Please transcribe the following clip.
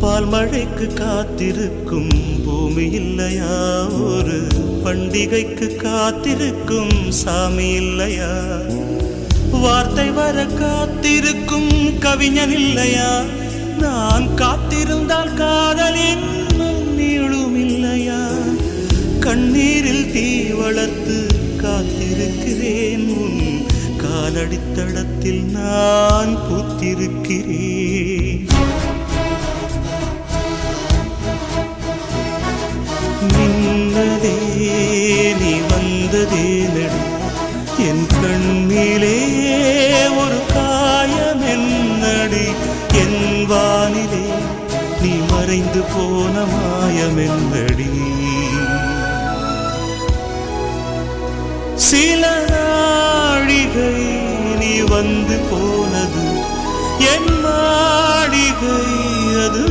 பால் மழைக்கு காத்திருக்கும் பூமி இல்லையா? ஒரு பண்டிகைக்கு காத்திருக்கும் சாமி இல்லையா? வார்த்தை வர காத்திருக்கும் கவிஞன் இல்லையா? நான் காத்திருந்தால் காதல் இன்னும் நீளும் இல்லையா? கண்ணீரில் தீ வளர்த்து காத்திருக்கிறேன், உன் காலடித்தடத்தில் நான் பூத்திருக்கிறேன். நின்னதே நீ வந்ததே நடி, என் கண்ணிலே ஒரு காயம் என்னடி? என் வானிலே நீ மறைந்து போன மாயம் என்னடி? சில நாழிகை நீ வந்து போனது என் மாளிகை அது